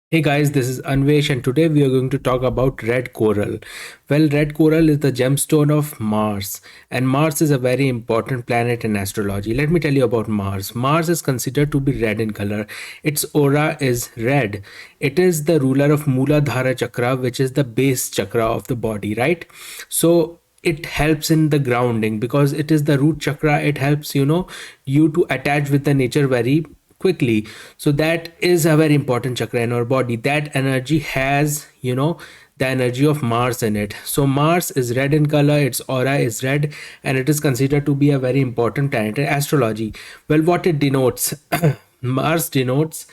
Hey guys, this is Anvesh, and today we are going to talk about red coral. Well, red coral is the gemstone of Mars, and Mars is a very important planet in astrology. Let me tell you about Mars. Mars is considered to be red in color. Its aura is red. It is the ruler of Muladhara chakra, which is the base chakra of the body, right? So it helps in the grounding because it is the root chakra. It helps you to attach with the nature very quickly. So that is a very important chakra in our body. That energy has the energy of Mars in it. So Mars is red in color, its aura is red, and it is considered to be a very important planet in astrology. Well, what it denotes Mars denotes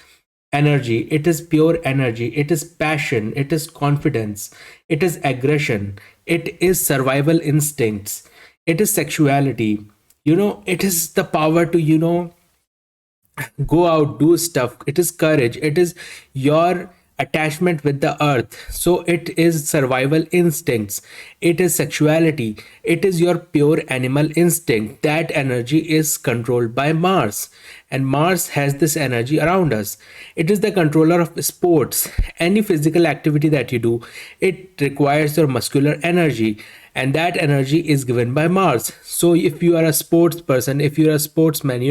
energy. It is pure energy, it is passion, it is confidence, it is aggression, it is survival instincts, it is sexuality. It is the power to go out, do stuff. It is courage, it is your attachment with the earth. So it is survival instincts, it is sexuality, it is your pure animal instinct. That energy is controlled by Mars, and Mars has this energy around us. It is the controller of sports. Any physical activity that you do, it requires your muscular energy, and that energy is given by Mars. So if you are a sports person, if you are a sportsman,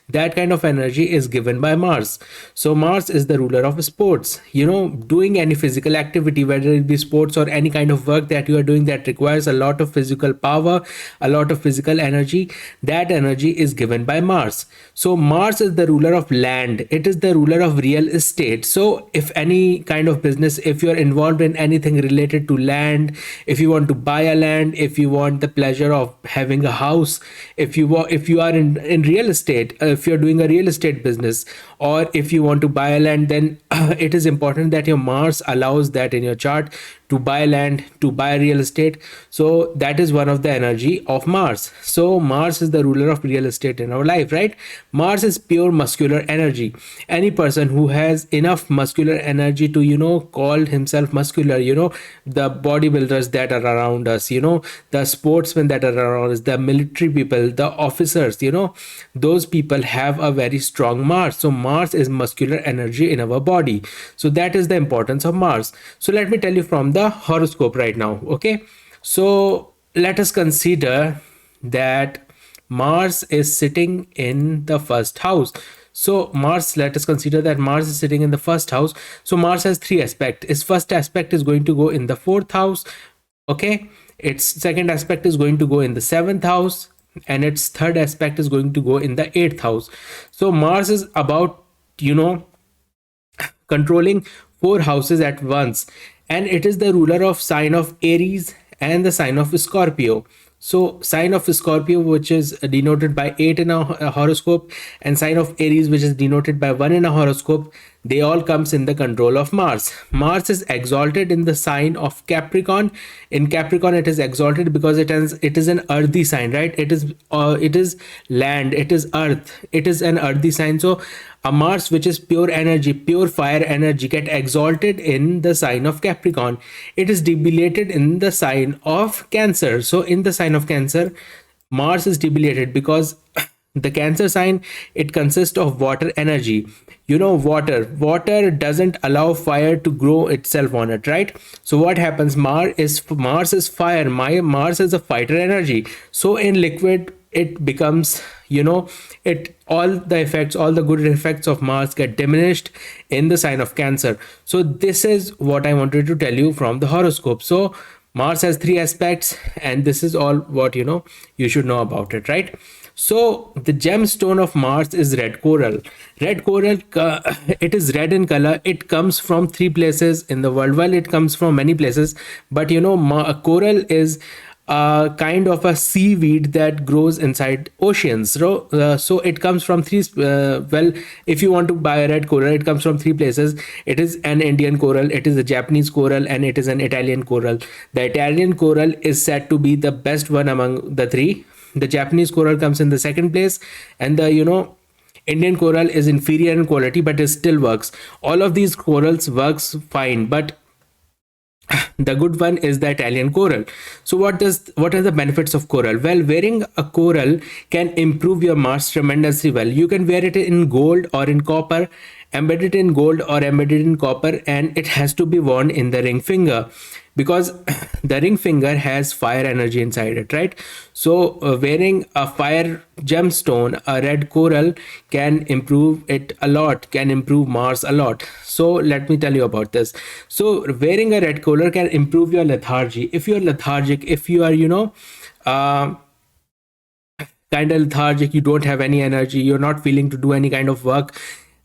that kind of energy is given by Mars. So Mars is the ruler of sports. Doing any physical activity, whether it be sports or any kind of work that you are doing that requires a lot of physical power, a lot of physical energy, that energy is given by Mars. So Mars is the ruler of land, it is the ruler of real estate. So if any kind of business, if you are involved in anything related to land, if you want to buy a land, if you want the pleasure of having a house, if you are in real estate, if you're doing a real estate business, or if you want to buy a land, then it is important that your Mars allows that in your chart, to buy land, to buy real estate. So that is one of the energy of Mars. So Mars is the ruler of real estate in our life, right? Mars is pure muscular energy. Any person who has enough muscular energy to call himself muscular, the bodybuilders that are around us, the sportsmen that are around us, the military people, the officers, those people have a very strong Mars. So Mars is muscular energy in our body. So that is the importance of Mars. So let me tell you from the horoscope right now. Okay, so let us consider that Mars is sitting in the first house. So Mars, let us consider that Mars is sitting in the first house. So Mars has three aspects. Its first aspect is going to go in the fourth house. Okay, its second aspect is going to go in the seventh house, and its third aspect is going to go in the eighth house. So Mars is about controlling four houses at once, and it is the ruler of sign of Aries and the sign of Scorpio. So sign of Scorpio, which is denoted by 8 in a horoscope, and sign of Aries, which is denoted by 1 in a horoscope, they all comes in the control of Mars. Mars is exalted in the sign of Capricorn. In Capricorn it is exalted because it is an earthy sign, right? It is land, it is earth, it is an earthy sign. So a Mars which is pure energy, pure fire energy, get exalted in the sign of Capricorn. It is debilitated in the sign of Cancer. So in the sign of Cancer, Mars is debilitated because the Cancer sign, it consists of water energy. Water doesn't allow fire to grow itself on it, right? So what happens, Mars is fire. Mars is a fighter energy. So in liquid it becomes, it all the effects, all the good effects of Mars get diminished in the sign of Cancer. So this is what I wanted to tell you from the horoscope. So Mars has three aspects, and this is all what you should know about it, right? So the gemstone of Mars is red coral. Red coral, it is red in color. It comes from three places in the world. Well, it comes from many places, but coral is a kind of a seaweed that grows inside oceans. So it comes from three. Well, if you want to buy a red coral, it comes from three places. It is an Indian coral, it is a Japanese coral, and it is an Italian coral. The Italian coral is said to be the best one among the three. The Japanese coral comes in the second place, and the Indian coral is inferior in quality, but it still works. All of these corals works fine, but the good one is the Italian coral. So what are the benefits of coral? Well, wearing a coral can improve your Mars tremendously well. You can wear it in gold or in copper, embedded in gold or embedded in copper, and it has to be worn in the ring finger, because the ring finger has fire energy inside it, right? So wearing a fire gemstone, a red coral, can improve it a lot, can improve Mars a lot. So let me tell you about this. So wearing a red coral can improve your lethargy. If you're lethargic, if you are, uh, kind of lethargic, you don't have any energy, you're not feeling to do any kind of work,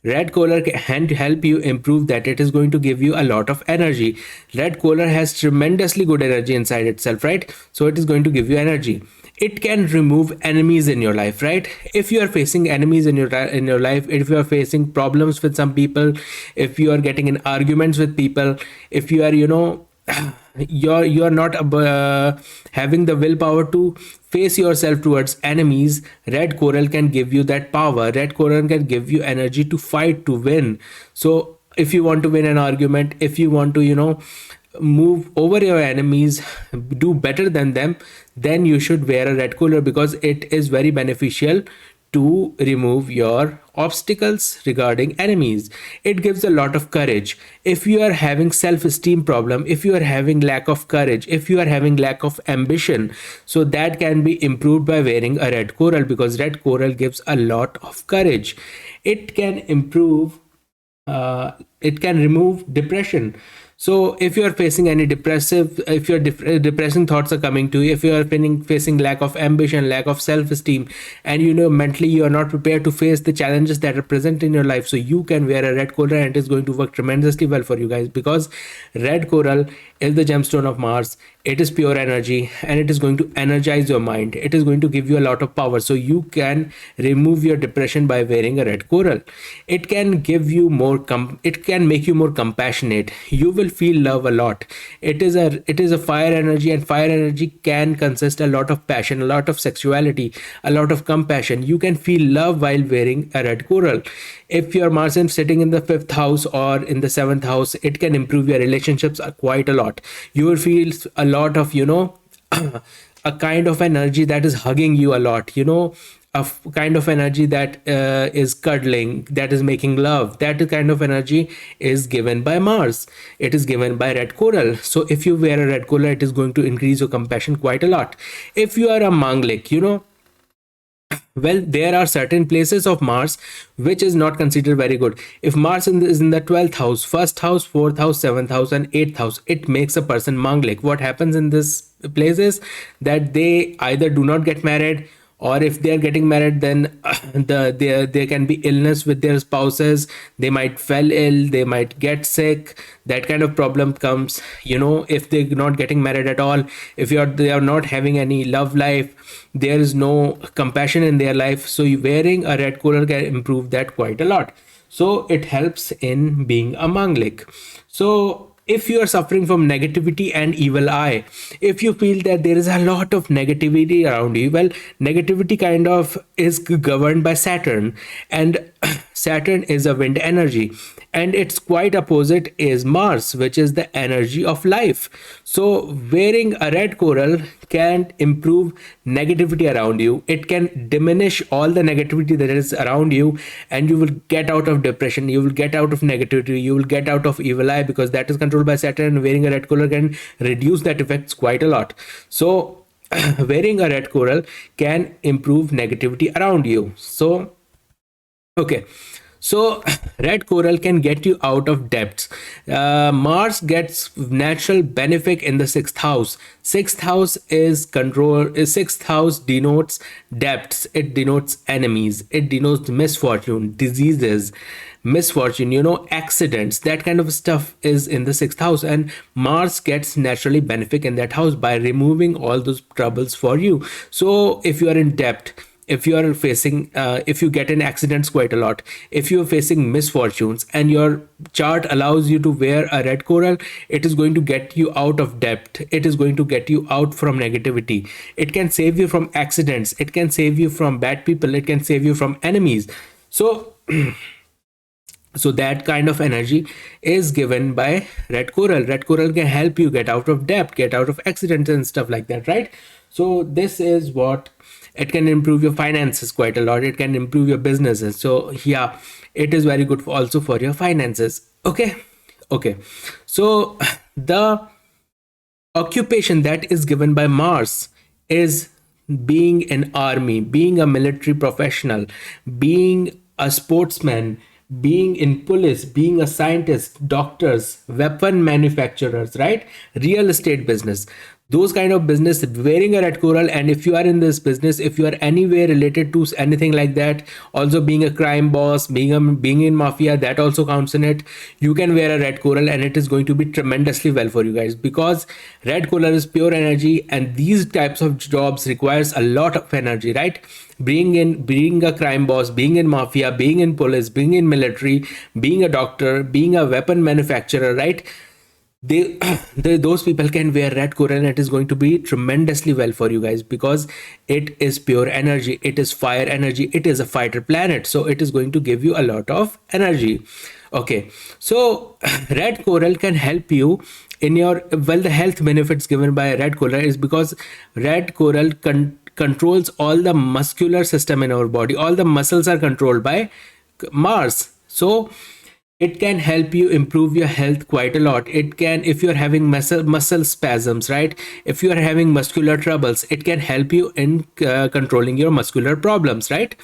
red color can help you improve that. It is going to give you a lot of energy. Red color has tremendously good energy inside itself, right? So it is going to give you energy. It can remove enemies in your life, right? If you are facing enemies in your life, if you are facing problems with some people, if you are getting in arguments with people, if you are, you're not having the willpower to face yourself towards enemies, red coral can give you that power. Red coral can give you energy to fight, to win. So if you want to win an argument, if you want to, move over your enemies, do better than them, then you should wear a red coral, because it is very beneficial to remove your obstacles regarding enemies. It gives a lot of courage. If you are having self-esteem problem, if you are having lack of courage, if you are having lack of ambition, so that can be improved by wearing a red coral, because red coral gives a lot of courage. It can improve, it can remove depression. So if you are facing any depressive, if your depressing thoughts are coming to you, if you are facing lack of ambition, lack of self-esteem, and mentally you are not prepared to face the challenges that are present in your life, so you can wear a red coral, and it is going to work tremendously well for you guys, because red coral is the gemstone of Mars. It is pure energy, and it is going to energize your mind. It is going to give you a lot of power, so you can remove your depression by wearing a red coral. It can give you more it can make you more compassionate. You will feel love a lot. It is a fire energy, and fire energy can consist a lot of passion, a lot of sexuality, a lot of compassion. You can feel love while wearing a red coral. If your Mars is sitting in the 5th house or in the 7th house, it can improve your relationships quite a lot. You will feel a lot of a kind of energy that is hugging you a lot, kind of energy that is cuddling, that is making love. That kind of energy is given by Mars. It is given by red coral. So if you wear a red coral, it is going to increase your compassion quite a lot. If you are a manglik, well, there are certain places of Mars which is not considered very good. If Mars is in the 12th house, 1st house, 4th house, 7th house, and 8th house, it makes a person manglik. What happens in this places, that they either do not get married, or if they are getting married, then there can be illness with their spouses. They might fall ill, they might get sick. That kind of problem comes, if they're not getting married at all, if they are not having any love life, there is no compassion in their life. So wearing a red collar can improve that quite a lot. So it helps in being a manglik. So if you are suffering from negativity and evil eye, if you feel that there is a lot of negativity around you, well, negativity kind of is governed by Saturn, and Saturn is a wind energy, and its quite opposite is Mars, which is the energy of life. So wearing a red coral can improve negativity around you. It can diminish all the negativity that is around you, and you will get out of depression, you will get out of negativity, you will get out of evil eye, because that is controlled by Saturn. Wearing a red coral can reduce that effects quite a lot. So wearing a red coral can improve negativity around you. So okay, so red coral can get you out of debts. Mars gets natural benefit in the 6th house. 6th house is control. 6th house denotes debts. It denotes enemies. It denotes misfortune, diseases, misfortune, accidents. That kind of stuff is in the 6th house, and Mars gets naturally benefit in that house by removing all those troubles for you. So if you are in debt, if you are facing if you get in accidents quite a lot, if you are facing misfortunes, and your chart allows you to wear a red coral, it is going to get you out of debt. It is going to get you out from negativity. It can save you from accidents. It can save you from bad people. It can save you from enemies. So So that kind of energy is given by red coral. Red coral can help you get out of debt, get out of accidents and stuff like that, right? So this is what it can improve your finances quite a lot. It can improve your businesses. So yeah, it is very good for also for your finances. Okay. Okay. So the occupation that is given by Mars is being an army, being a military professional, being a sportsman, being in police, being a scientist, doctors, weapon manufacturers, right? Real estate business. Those kind of business wearing a red coral. And if you are in this business, if you are anywhere related to anything like that, also being a crime boss, being in mafia, that also counts in it. You can wear a red coral and it is going to be tremendously well for you guys, because red coral is pure energy, and these types of jobs requires a lot of energy, right? Being a crime boss, being in mafia, being in police, being in military, being a doctor, being a weapon manufacturer, right? they, those people can wear red coral, and it is going to be tremendously well for you guys, because it is pure energy, it is fire energy, it is a fighter planet, so it is going to give you a lot of energy. Okay, so red coral can help you in your, well, the health benefits given by red coral is because red coral controls all the muscular system in our body. All the muscles are controlled by Mars. So it can help you improve your health quite a lot. It can, if you're having muscle spasms, right? If you are having muscular troubles, it can help you in controlling your muscular problems, right?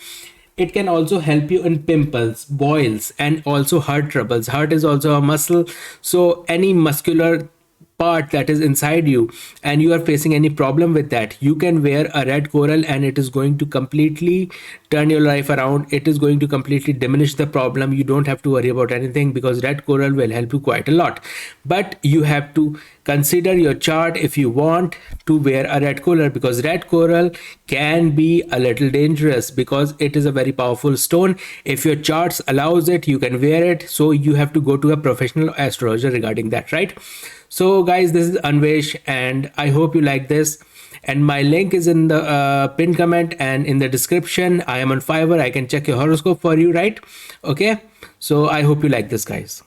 It can also help you in pimples, boils, and also heart troubles. Heart is also a muscle, so any muscular part that is inside you and you are facing any problem with that, you can wear a red coral, and it is going to completely turn your life around. It is going to completely diminish the problem. You don't have to worry about anything, because red coral will help you quite a lot. But you have to consider your chart if you want to wear a red coral, because red coral can be a little dangerous, because it is a very powerful stone. If your charts allows it, you can wear it, so you have to go to a professional astrologer regarding that, right? So guys, this is Anvesh, and I hope you like this. And my link is in the pinned comment and in the description. I am on Fiverr. I can check your horoscope for you, right? Okay, so I hope you like this, guys.